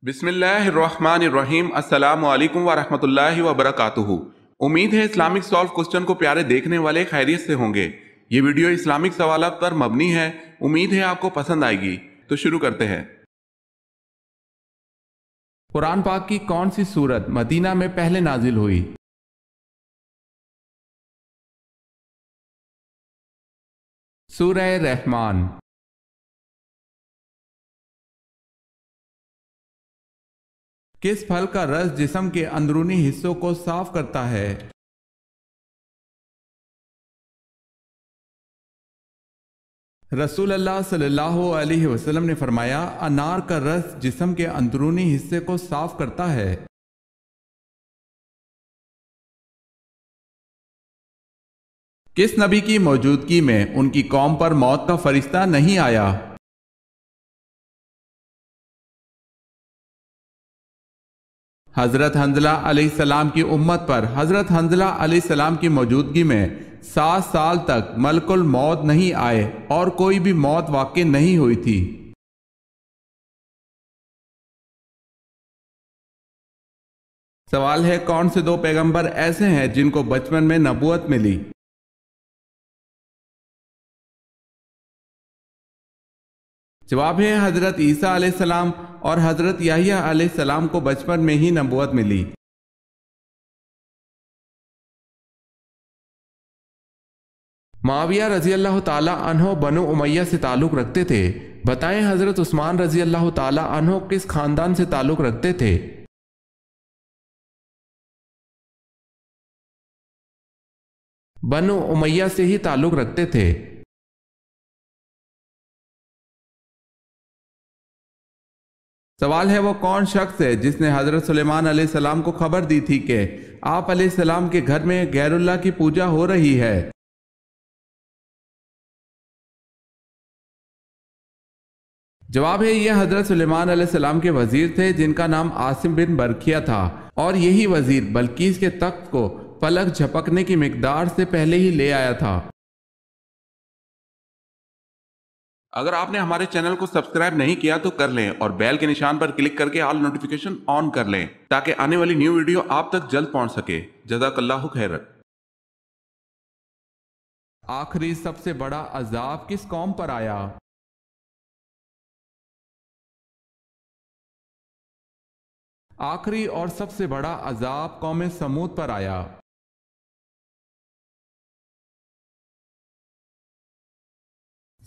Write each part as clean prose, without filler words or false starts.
بسم اللہ الرحمن الرحیم۔ السلام علیکم ورحمۃ اللہ وبرکاتہ۔ امید ہے اسلامک سالو کوسچن کو پیارے دیکھنے والے خیریت سے ہوں گے۔ یہ ویڈیو اسلامک سوالات پر مبنی ہے، امید ہے آپ کو پسند آئے گی۔ تو شروع کرتے ہیں۔ قرآن پاک کی کون سی سورت مدینہ میں پہلے نازل ہوئی؟ سورہ رحمان۔ کس پھل کا رس جسم کے اندرونی حصوں کو صاف کرتا ہے؟ رسول اللہ صلی اللہ علیہ وسلم نے فرمایا، انار کا رس جسم کے اندرونی حصے کو صاف کرتا ہے۔ کس نبی کی موجودگی میں ان کی قوم پر موت کا فرشتہ نہیں آیا؟ حضرت حنظلہ علیہ السلام کی امت پر حضرت حنظلہ علیہ السلام کی موجودگی میں 7 سال تک ملک الموت نہیں آئے اور کوئی بھی موت واقع نہیں ہوئی تھی۔ سوال ہے، کون سے 2 پیغمبر ایسے ہیں جن کو بچپن میں نبوت ملی؟ جواب ہے حضرت عیسیٰ علیہ السلام اور حضرت یحییٰ علیہ السلام کو بچپن میں ہی نبوت ملی۔ معاویہ رضی اللہ تعالی عنہ بنو امیہ سے تعلق رکھتے تھے، بتائیں حضرت عثمان رضی اللہ تعالی عنہ کس خاندان سے تعلق رکھتے تھے؟ بنو امیہ سے ہی تعلق رکھتے تھے۔ سوال ہے، وہ کون شخص ہے جس نے حضرت سلیمان علیہ السلام کو خبر دی تھی کہ آپ علیہ السلام کے گھر میں غیر اللہ کی پوجا ہو رہی ہے؟ جواب ہے، یہ حضرت سلیمان علیہ السلام کے وزیر تھے جن کا نام عاصم بن برکیہ تھا، اور یہی وزیر بلقیس کے تخت کو پلک جھپکنے کی مقدار سے پہلے ہی لے آیا تھا۔ اگر آپ نے ہمارے چینل کو سبسکرائب نہیں کیا تو کر لیں اور بیل کے نشان پر کلک کر کے آل نوٹیفیکیشن آن کر لیں تاکہ آنے والی نیو ویڈیو آپ تک جلد پہنچ سکے۔ جزاک اللہ خیرت۔ آخری سب سے بڑا عذاب کس قوم پر آیا؟ آخری اور سب سے بڑا عذاب قوم سمود پر آیا۔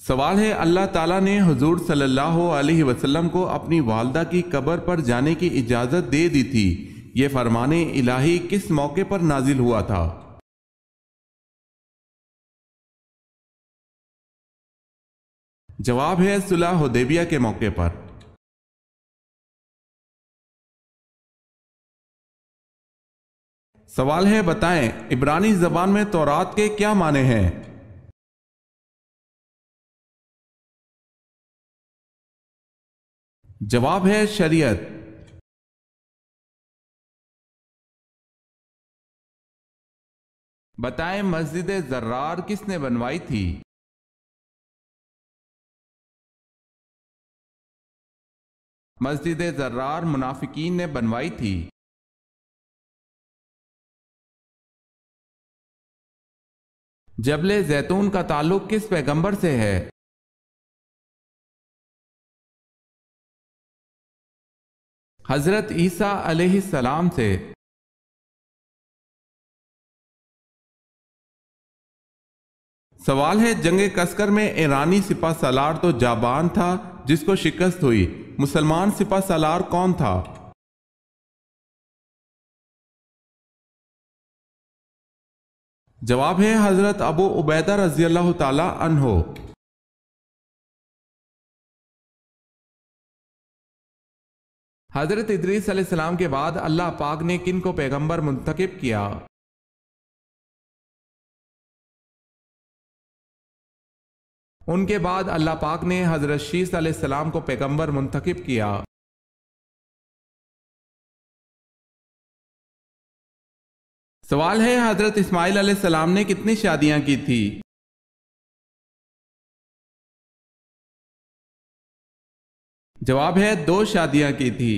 سوال ہے، اللہ تعالیٰ نے حضور صلی اللہ علیہ وسلم کو اپنی والدہ کی قبر پر جانے کی اجازت دے دی تھی، یہ فرمان الہی کس موقع پر نازل ہوا تھا؟ جواب ہے، صلح حدیبیہ کے موقع پر۔ سوال ہے، بتائیں عبرانی زبان میں تورات کے کیا معنی ہیں؟ جواب ہے، شریعت۔ بتائیں مسجد زرار کس نے بنوائی تھی؟ مسجد زرار منافقین نے بنوائی تھی۔ جبل زیتون کا تعلق کس پیغمبر سے ہے؟ حضرت عیسیٰ علیہ السلام سے۔ سوال ہے، جنگ کسکر میں ایرانی سپہ سالار تو جابان تھا جس کو شکست ہوئی، مسلمان سپہ سالار کون تھا؟ جواب ہے، حضرت ابو عبیدہ رضی اللہ تعالی عنہ۔ حضرت ادریس علیہ السلام کے بعد اللہ پاک نے کن کو پیغمبر منتخب کیا؟ ان کے بعد اللہ پاک نے حضرت شیس علیہ السلام کو پیغمبر منتخب کیا۔ سوال ہے، حضرت اسماعیل علیہ السلام نے کتنی شادیاں کی تھی؟ جواب ہے 2 شادیاں کی تھی۔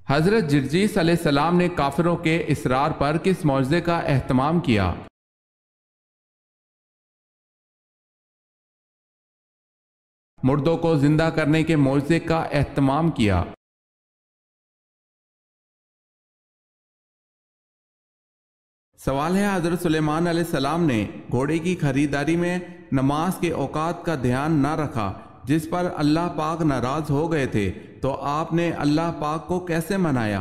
حضرت جرجیس علیہ السلام نے کافروں کے اصرار پر کس معجزے کا اہتمام کیا؟ مردوں کو زندہ کرنے کے معجزے کا اہتمام کیا۔ سوال ہے، حضرت سلیمان علیہ السلام نے گھوڑے کی خریداری میں نماز کے اوقات کا دھیان نہ رکھا، جس پر اللہ پاک ناراض ہو گئے تھے، تو آپ نے اللہ پاک کو کیسے منایا؟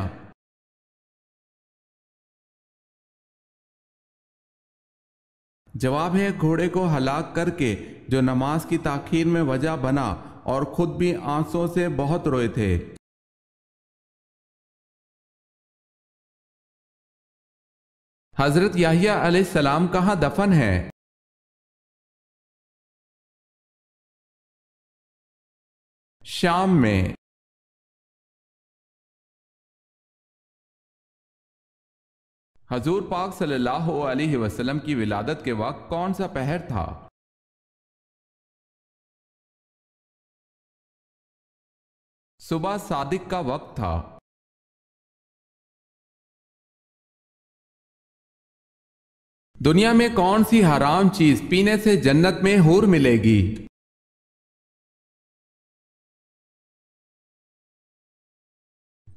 جواب ہے، گھوڑے کو ہلاک کر کے، جو نماز کی تاخیر میں وجہ بنا، اور خود بھی آنسوں سے بہت روئے تھے۔ حضرت یحییٰ علیہ السلام کہاں دفن ہے؟ شام میں۔ حضور پاک صلی اللہ علیہ وسلم کی ولادت کے وقت کون سا پہر تھا؟ صبح صادق کا وقت تھا۔ دنیا میں کون سی حرام چیز پینے سے جنت میں حور ملے گی؟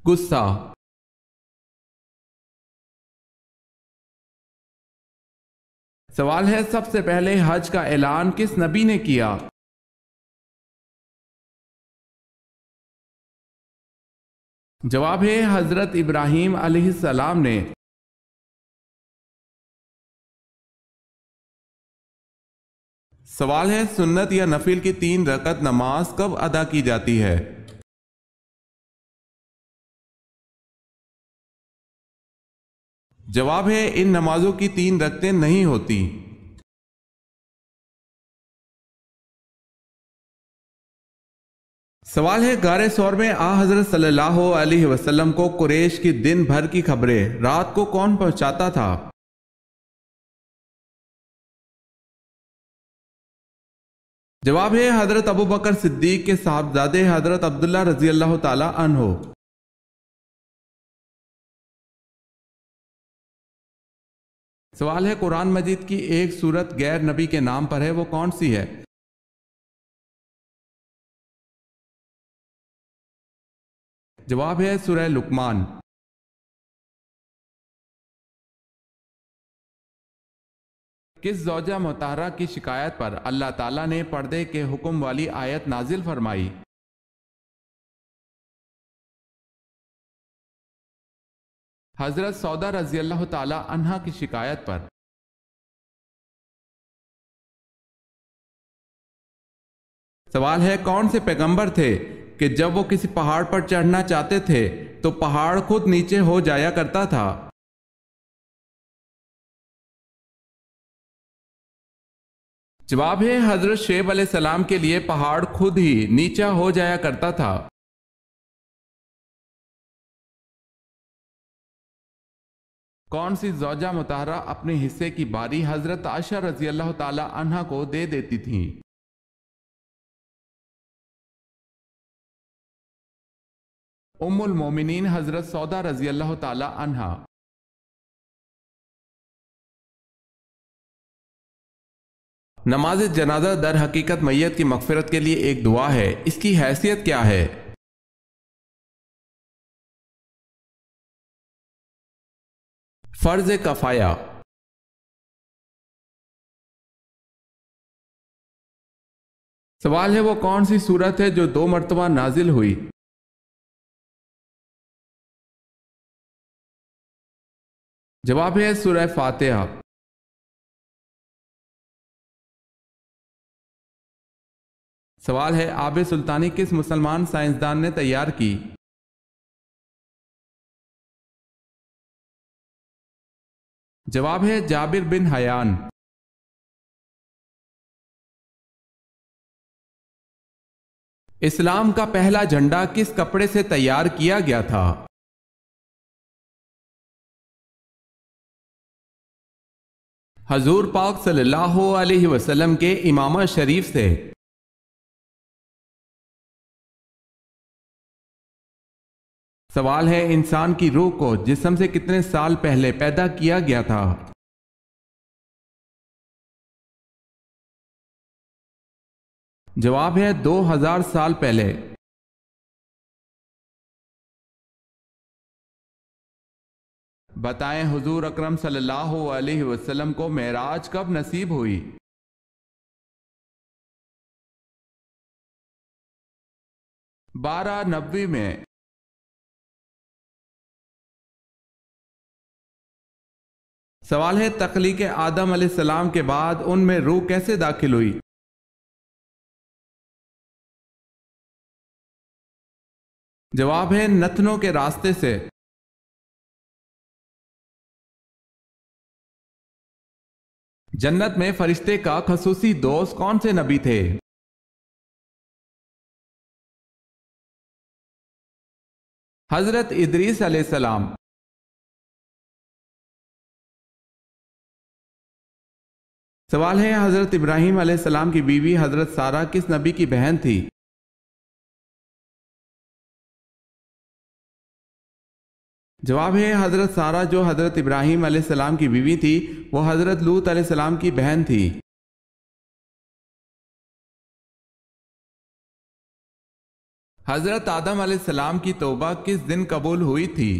غصہ۔ سوال ہے، سب سے پہلے حج کا اعلان کس نبی نے کیا؟ جواب ہے، حضرت ابراہیم علیہ السلام نے۔ سوال ہے، سنت یا نفل کی 3 رکعت نماز کب ادا کی جاتی ہے؟ جواب ہے، ان نمازوں کی 3 رکعتیں نہیں ہوتی۔ سوال ہے، غار ثور میں حضرت صلی اللہ علیہ وسلم کو قریش کی دن بھر کی خبریں رات کو کون پہنچاتا تھا؟ جواب ہے، حضرت ابوبکر صدیق کے صاحبزادے حضرت عبداللہ رضی اللہ تعالی عنہ۔ سوال ہے، قرآن مجید کی ایک سورت غیر نبی کے نام پر ہے، وہ کون سی ہے؟ جواب ہے، سورہ لقمان۔ کس زوجہ مطہرہ کی شکایت پر اللہ تعالیٰ نے پردے کے حکم والی آیت نازل فرمائی؟ حضرت سودا رضی اللہ تعالی عنہا کی شکایت پر۔ سوال ہے، کون سے پیغمبر تھے کہ جب وہ کسی پہاڑ پر چڑھنا چاہتے تھے تو پہاڑ خود نیچے ہو جایا کرتا تھا؟ جواب ہے، حضرت شعیب علیہ السلام کے لیے پہاڑ خود ہی نیچا ہو جایا کرتا تھا۔ کون سی زوجہ مطہرہ اپنے حصے کی باری حضرت عائشہ رضی اللہ تعالی عنہا کو دے دیتی تھی؟ ام المومنین حضرت سودا رضی اللہ تعالی عنہا۔ نماز جنازہ در حقیقت میت کی مغفرت کے لیے ایک دعا ہے، اس کی حیثیت کیا ہے؟ فرض کفایہ۔ سوال ہے، وہ کون سی سورت ہے جو 2 مرتبہ نازل ہوئی؟ جواب ہے، سورہ فاتحہ۔ سوال ہے، آب سلطانی کس مسلمان سائنسدان نے تیار کی؟ جواب ہے، جابر بن حیان۔ اسلام کا پہلا جھنڈا کس کپڑے سے تیار کیا گیا تھا؟ حضور پاک صلی اللہ علیہ وسلم کے امامہ شریف سے۔ سوال ہے انسان کی روح کو جسم سے کتنے سال پہلے پیدا کیا گیا تھا؟ جواب ہے 2000 سال پہلے۔ بتائیں حضور اکرم صلی اللہ علیہ وسلم کو معراج کب نصیب ہوئی؟ بارہ نبوی میں۔ سوال ہے تخلیق آدم علیہ السلام کے بعد ان میں روح کیسے داخل ہوئی؟ جواب ہے نتنوں کے راستے سے۔ جنت میں فرشتے کا خصوصی دوست کون سے نبی تھے؟ حضرت ادریس علیہ السلام۔ سوال ہے حضرت ابراہیم علیہ السلام کی بیوی حضرت سارہ کس نبی کی بہن تھی؟ جواب ہے حضرت سارہ جو حضرت ابراہیم علیہ السلام کی بیوی تھی وہ حضرت لوط علیہ السلام کی بہن تھی۔ حضرت آدم علیہ السلام کی توبہ کس دن قبول ہوئی تھی؟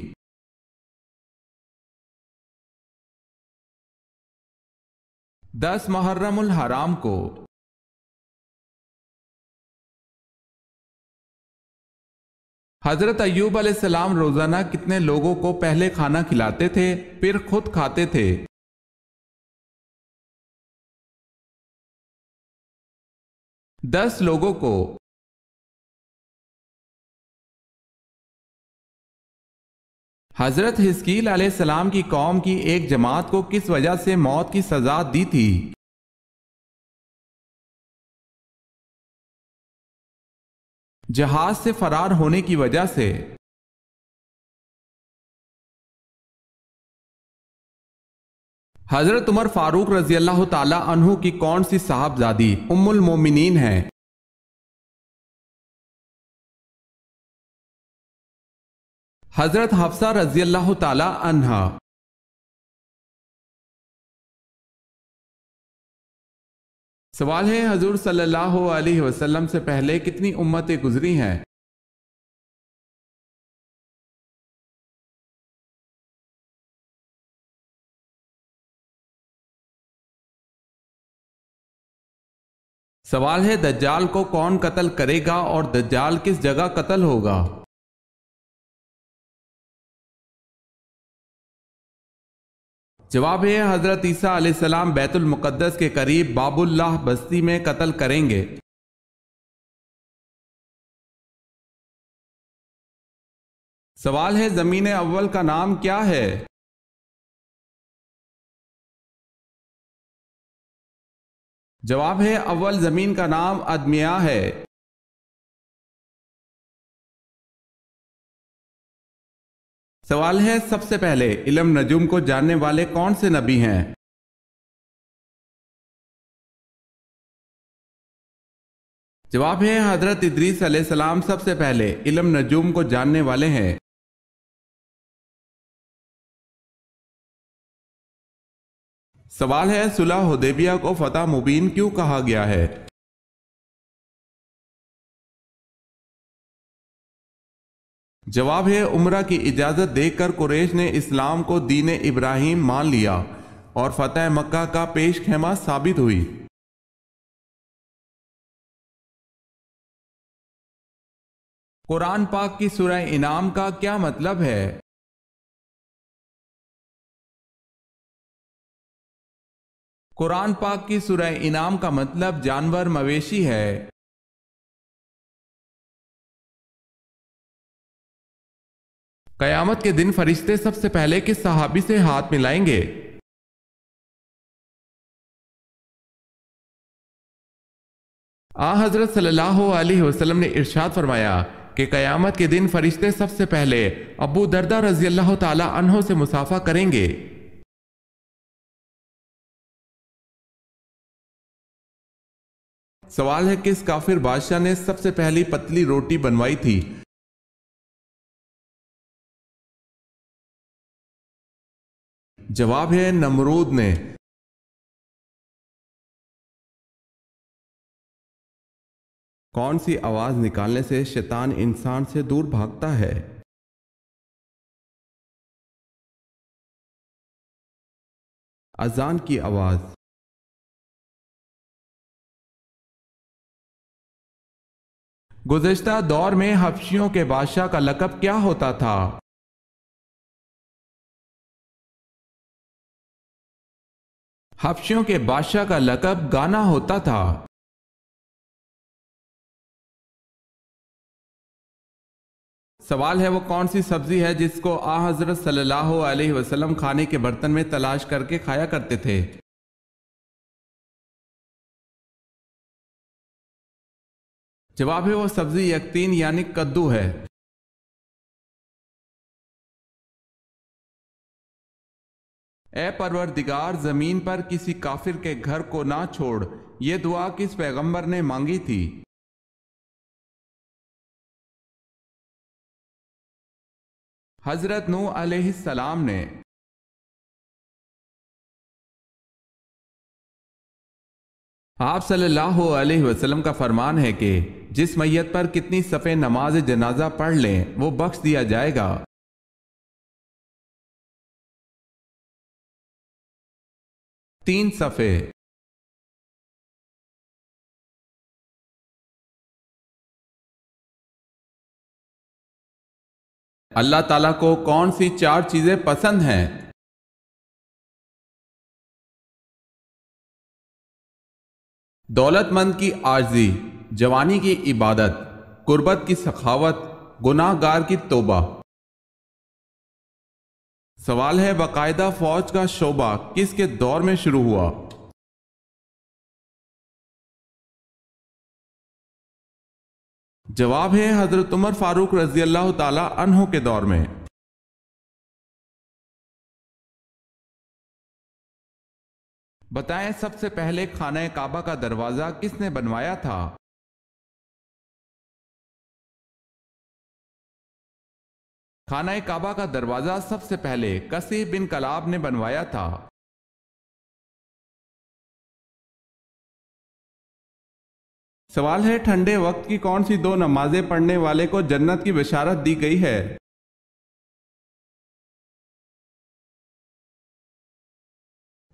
محرم الحرام کو۔ حضرت ایوب علیہ السلام روزانہ کتنے لوگوں کو پہلے کھانا کھلاتے تھے پھر خود کھاتے تھے؟ 10 لوگوں کو۔ حضرت حزقیل علیہ السلام کی قوم کی ایک جماعت کو کس وجہ سے موت کی سزا دی تھی؟ جہاز سے فرار ہونے کی وجہ سے۔ حضرت عمر فاروق رضی اللہ تعالی عنہ کی کون سی صاحبزادی ام المومنین ہیں؟ حضرت حفصہ رضی اللہ تعالی عنہا۔ سوال ہے حضور صلی اللہ علیہ وسلم سے پہلے کتنی امتیں گزری ہیں؟ سوال ہے دجال کو کون قتل کرے گا اور دجال کس جگہ قتل ہوگا؟ جواب ہے حضرت عیسیٰ علیہ السلام بیت المقدس کے قریب باب اللہ بستی میں قتل کریں گے۔ سوال ہے زمین اول کا نام کیا ہے؟ جواب ہے اول زمین کا نام ادمیہ ہے۔ سوال ہے سب سے پہلے علم نجوم کو جاننے والے کون سے نبی ہیں؟ جواب ہے حضرت ادریس علیہ السلام سب سے پہلے علم نجوم کو جاننے والے ہیں۔ سوال ہے صلح حدیبیہ کو فتح مبین کیوں کہا گیا ہے؟ جواب ہے عمرہ کی اجازت دے کر قریش نے اسلام کو دین ابراہیم مان لیا اور فتح مکہ کا پیش خیمہ ثابت ہوئی۔ قرآن پاک کی سورہ انعام کا کیا مطلب ہے؟ قرآن پاک کی سورہ انعام کا مطلب جانور مویشی ہے۔ قیامت کے دن فرشتے سب سے پہلے کس صحابی سے ہاتھ ملائیں گے؟ حضرت صلی اللہ علیہ وسلم نے ارشاد فرمایا کہ قیامت کے دن فرشتے سب سے پہلے ابو دردہ رضی اللہ تعالی عنہ سے مصافحہ کریں گے۔ سوال ہے کس کافر بادشاہ نے سب سے پہلی پتلی روٹی بنوائی تھی؟ جواب ہے نمرود نے۔ کون سی آواز نکالنے سے شیطان انسان سے دور بھاگتا ہے؟ اذان کی آواز۔ گزشتہ دور میں حبشیوں کے بادشاہ کا لقب کیا ہوتا تھا؟ حبشیوں کے بادشاہ کا لقب گانا ہوتا تھا۔ سوال ہے وہ کون سی سبزی ہے جس کو حضرت صلی اللہ علیہ وسلم کھانے کے برتن میں تلاش کر کے کھایا کرتے تھے؟ جواب ہے وہ سبزی یقطین یعنی کدو ہے۔ اے پروردگار، زمین پر کسی کافر کے گھر کو نہ چھوڑ، یہ دعا کس پیغمبر نے مانگی تھی؟ حضرت نوح علیہ السلام نے۔ آپ صلی اللہ علیہ وسلم کا فرمان ہے کہ جس میت پر کتنی صفحے نماز جنازہ پڑھ لیں وہ بخش دیا جائے گا؟ 3 صفحے۔ اللہ تعالیٰ کو کون سی 4 چیزیں پسند ہیں؟ دولت مند کی عاجزی، جوانی کی عبادت، قربت کی سخاوت، گناہ گار کی توبہ۔ سوال ہے باقاعدہ فوج کا شعبہ کس کے دور میں شروع ہوا؟ جواب ہے حضرت عمر فاروق رضی اللہ تعالی عنہ کے دور میں۔ بتائیں سب سے پہلے خانہ کعبہ کا دروازہ کس نے بنوایا تھا؟ خانہ کعبہ کا دروازہ سب سے پہلے کثیر بن کلاب نے بنوایا تھا۔ سوال ہے ٹھنڈے وقت کی کون سی 2 نمازیں پڑھنے والے کو جنت کی بشارت دی گئی ہے؟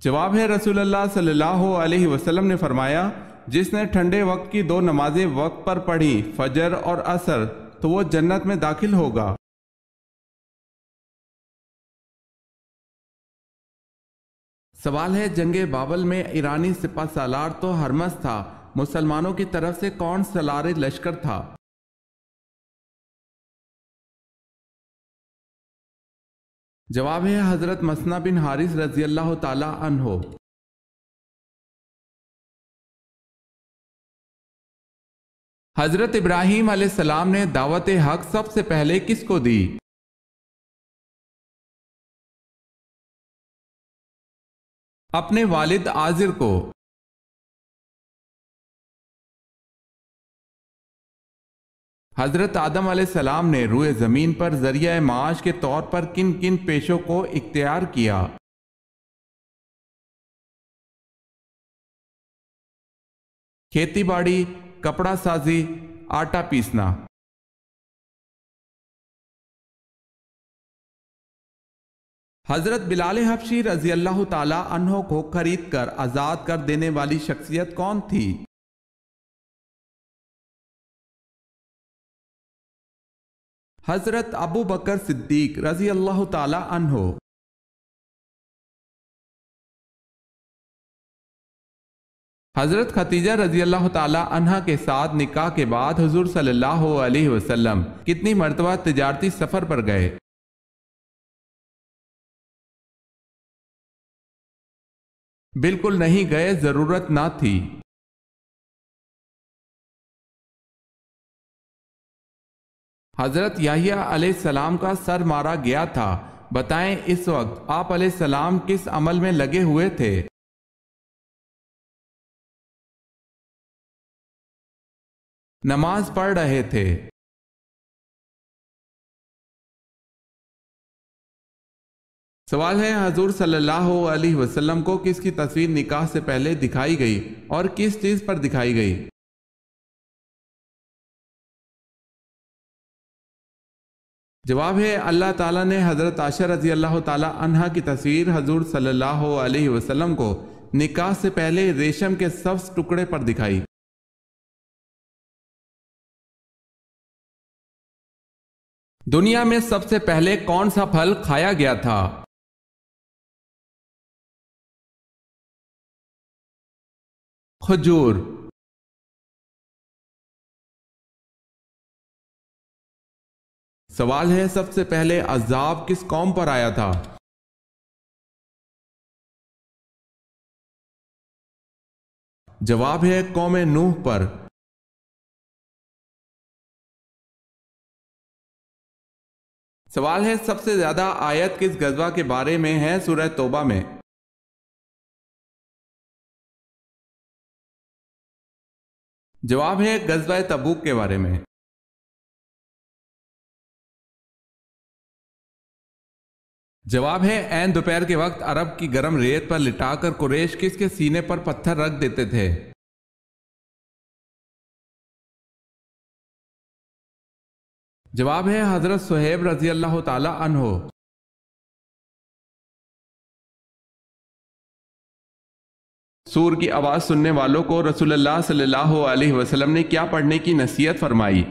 جواب ہے رسول اللہ صلی اللہ علیہ وسلم نے فرمایا جس نے ٹھنڈے وقت کی 2 نمازیں وقت پر پڑھی، فجر اور عصر، تو وہ جنت میں داخل ہوگا۔ سوال ہے جنگ بابل میں ایرانی سپہ سالار تو ہرمز تھا، مسلمانوں کی طرف سے کون سالار لشکر تھا؟ جواب ہے حضرت مسنہ بن حارث رضی اللہ تعالی عنہ۔ حضرت ابراہیم علیہ السلام نے دعوت حق سب سے پہلے کس کو دی؟ اپنے والد آزر کو۔ حضرت آدم علیہ السلام نے روئے زمین پر ذریعہ معاش کے طور پر کن کن پیشوں کو اختیار کیا؟ کھیتی باڑی، کپڑا سازی، آٹا پیسنا۔ حضرت بلال حبشی رضی اللہ تعالی عنہ کو خرید کر آزاد کر دینے والی شخصیت کون تھی؟ حضرت ابو بکر صدیق رضی اللہ تعالی عنہ۔ حضرت خدیجہ رضی اللہ تعالی عنہ کے ساتھ نکاح کے بعد حضور صلی اللہ علیہ وسلم کتنی مرتبہ تجارتی سفر پر گئے؟ بالکل نہیں گئے، ضرورت نہ تھی۔ حضرت یحییٰ علیہ السلام کا سر مارا گیا تھا، بتائیں اس وقت آپ علیہ السلام کس عمل میں لگے ہوئے تھے؟ نماز پڑھ رہے تھے۔ سوال ہے حضور صلی اللہ علیہ وسلم کو کس کی تصویر نکاح سے پہلے دکھائی گئی اور کس چیز پر دکھائی گئی؟ جواب ہے اللہ تعالیٰ نے حضرت عائشہ رضی اللہ تعالیٰ عنہا کی تصویر حضور صلی اللہ علیہ وسلم کو نکاح سے پہلے ریشم کے سبز ٹکڑے پر دکھائی۔ دنیا میں سب سے پہلے کون سا پھل کھایا گیا تھا؟ کھجور۔ سوال ہے سب سے پہلے عذاب کس قوم پر آیا تھا؟ جواب ہے قوم نوح پر۔ سوال ہے سب سے زیادہ آیت کس غزوہ کے بارے میں ہے سورہ توبہ میں؟ جواب ہے غزوہ تبوک کے بارے میں۔ جواب ہے عین دوپہر کے وقت عرب کی گرم ریت پر لٹا کر قریش کس کے سینے پر پتھر رکھ دیتے تھے؟ جواب ہے حضرت صہیب رضی اللہ تعالی عنہ۔ سور کی آواز سننے والوں کو رسول اللہ صلی اللہ علیہ وسلم نے کیا پڑھنے کی نصیحت فرمائی؟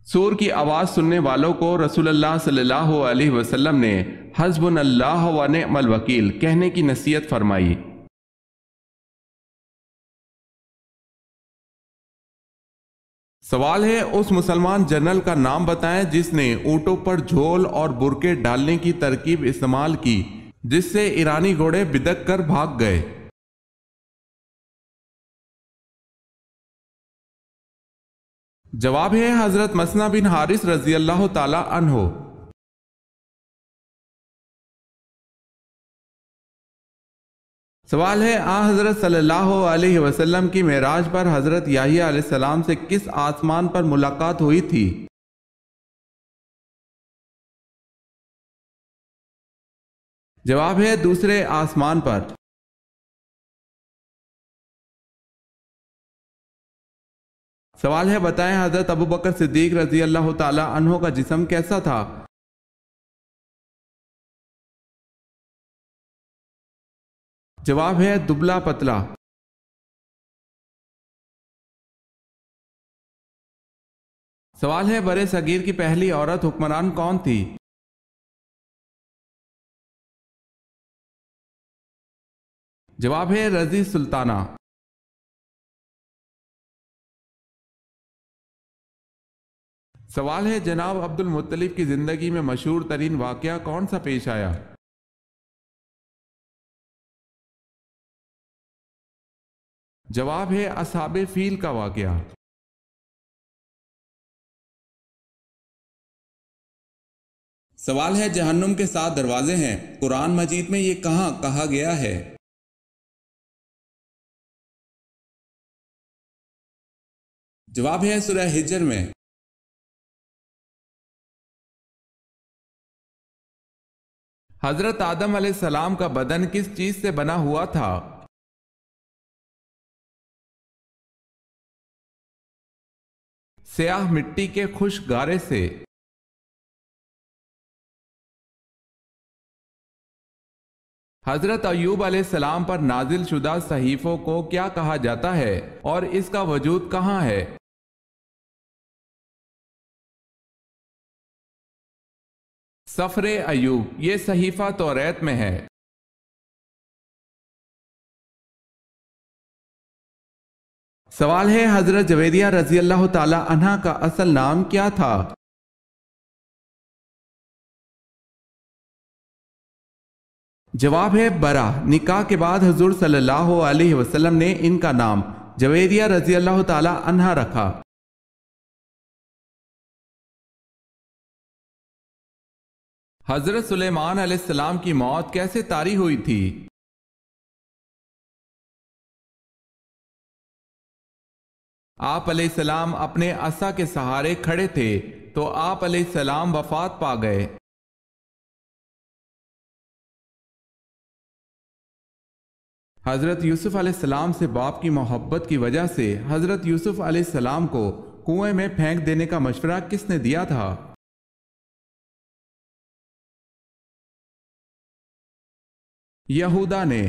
سور کی آواز سننے والوں کو رسول اللہ صلی اللہ علیہ وسلم نے حسبنا اللہ و نعم الوکیل کہنے کی نصیحت فرمائی۔ سوال ہے اس مسلمان جنرل کا نام بتائیں جس نے اونٹوں پر جھول اور برقعے ڈالنے کی ترکیب استعمال کی جس سے ایرانی گھوڑے بدک کر بھاگ گئے۔ جواب ہے حضرت مسنہ بن حارث رضی اللہ تعالی عنہ۔ سوال ہے حضرت صلی اللہ علیہ وسلم کی معراج پر حضرت یحییٰ علیہ السلام سے کس آسمان پر ملاقات ہوئی تھی؟ جواب ہے دوسرے آسمان پر۔ سوال ہے بتائیں حضرت ابو بکر صدیق رضی اللہ تعالی عنہ کا جسم کیسا تھا؟ جواب ہے دبلا پتلا۔ سوال ہے برے صغیر کی پہلی عورت حکمران کون تھی؟ جواب ہے رضی سلطانہ۔ سوال ہے جناب عبد المطلب کی زندگی میں مشہور ترین واقعہ کون سا پیش آیا؟ جواب ہے اصحاب فیل کا واقعہ۔ سوال ہے جہنم کے 7 دروازے ہیں، قرآن مجید میں یہ کہاں کہا گیا ہے؟ جواب ہے سورہ ہجر میں۔ حضرت آدم علیہ السلام کا بدن کس چیز سے بنا ہوا تھا؟ سیاہ مٹی کے خشک گارے سے۔ حضرت ایوب علیہ السلام پر نازل شدہ صحیفوں کو کیا کہا جاتا ہے اور اس کا وجود کہاں ہے؟ سفر ایوب، یہ صحیفہ توریت میں ہے۔ سوال ہے حضرت جویریہ رضی اللہ تعالی عنہ کا اصل نام کیا تھا؟ جواب ہے برا۔ نکاح کے بعد حضور صلی اللہ علیہ وسلم نے ان کا نام جویریہ رضی اللہ تعالی عنہ رکھا۔ حضرت سلیمان علیہ السلام کی موت کیسے طاری ہوئی تھی؟ آپ علیہ السلام اپنے عصا کے سہارے کھڑے تھے تو آپ علیہ السلام وفات پا گئے۔ حضرت یوسف علیہ السلام سے باپ کی محبت کی وجہ سے حضرت یوسف علیہ السلام کو کنویں میں پھینک دینے کا مشورہ کس نے دیا تھا؟ یہودا نے۔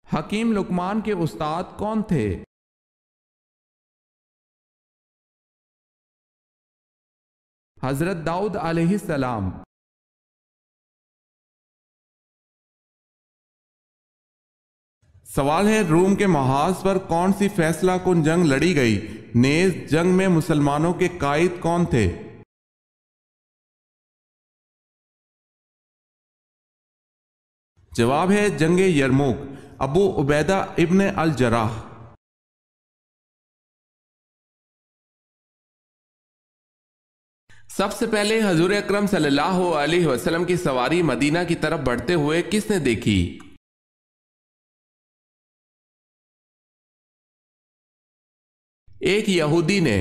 حکیم لقمان کے استاد کون تھے؟ حضرت داؤد علیہ السلام۔ سوال ہے، روم کے محاذ پر کون سی فیصلہ کن جنگ لڑی گئی؟ نیز جنگ میں مسلمانوں کے قائد کون تھے؟ جواب ہے جنگ یرموک، ابو عبیدہ ابن الجراح۔ سب سے پہلے حضور اکرم صلی اللہ علیہ وسلم کی سواری مدینہ کی طرف بڑھتے ہوئے کس نے دیکھی؟ ایک یہودی نے۔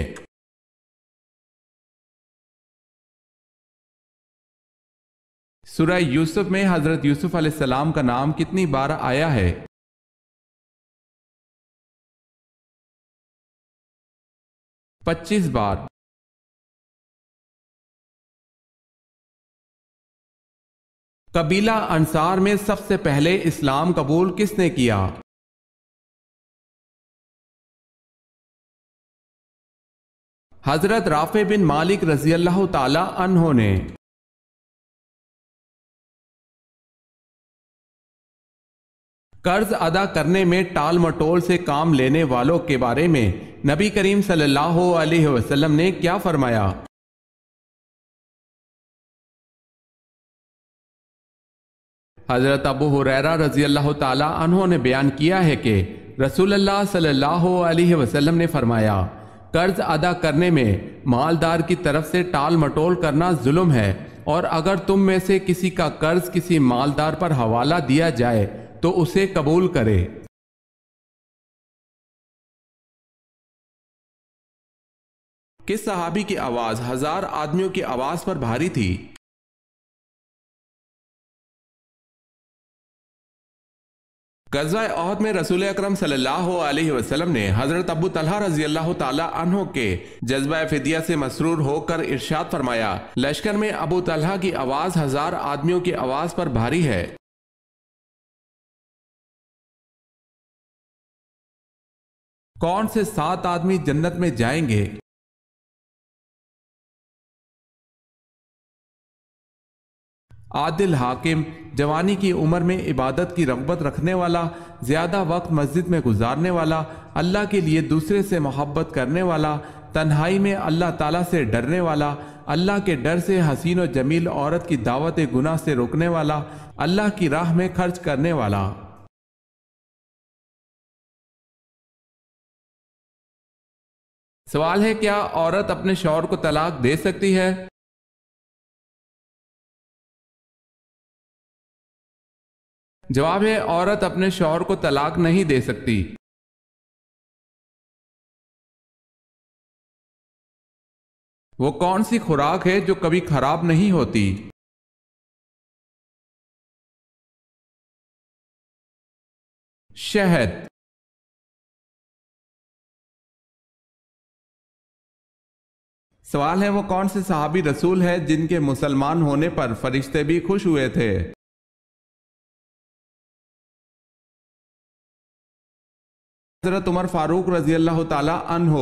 سورہ یوسف میں حضرت یوسف علیہ السلام کا نام کتنی بار آیا ہے؟ 25 بار۔ قبیلہ انصار میں سب سے پہلے اسلام قبول کس نے کیا؟ حضرت رافع بن مالک رضی اللہ تعالی عنہ نے۔ قرض ادا کرنے میں ٹال مٹول سے کام لینے والوں کے بارے میں نبی کریم صلی اللہ علیہ وسلم نے کیا فرمایا؟ حضرت ابو ہریرہ رضی اللہ تعالی عنہ نے بیان کیا ہے کہ رسول اللہ صلی اللہ علیہ وسلم نے فرمایا، قرض ادا کرنے میں مالدار کی طرف سے ٹال مٹول کرنا ظلم ہے، اور اگر تم میں سے کسی کا قرض کسی مالدار پر حوالہ دیا جائے تو اسے قبول کرے۔ کس صحابی کی آواز 1000 آدمیوں کی آواز پر بھاری تھی؟ غزوہ احد میں رسول اکرم صلی اللہ علیہ وسلم نے حضرت ابو طلحہ رضی اللہ تعالی عنہ کے جذبہ فدیہ سے مسرور ہو کر ارشاد فرمایا، لشکر میں ابو طلحہ کی آواز 1000 آدمیوں کی آواز پر بھاری ہے۔ کون سے 7 آدمی جنت میں جائیں گے؟ عادل حاکم، جوانی کی عمر میں عبادت کی رغبت رکھنے والا، زیادہ وقت مسجد میں گزارنے والا، اللہ کے لیے دوسرے سے محبت کرنے والا، تنہائی میں اللہ تعالیٰ سے ڈرنے والا، اللہ کے ڈر سے حسین و جمیل عورت کی دعوت گناہ سے روکنے والا، اللہ کی راہ میں خرچ کرنے والا۔ سوال ہے، کیا عورت اپنے شوہر کو طلاق دے سکتی ہے؟ جواب ہے، عورت اپنے شوہر کو طلاق نہیں دے سکتی۔ وہ کون سی خوراک ہے جو کبھی خراب نہیں ہوتی؟ شہد۔ سوال ہے، وہ کون سے صحابی رسول ہے جن کے مسلمان ہونے پر فرشتے بھی خوش ہوئے تھے؟ حضرت عمر فاروق رضی اللہ تعالی عنہ۔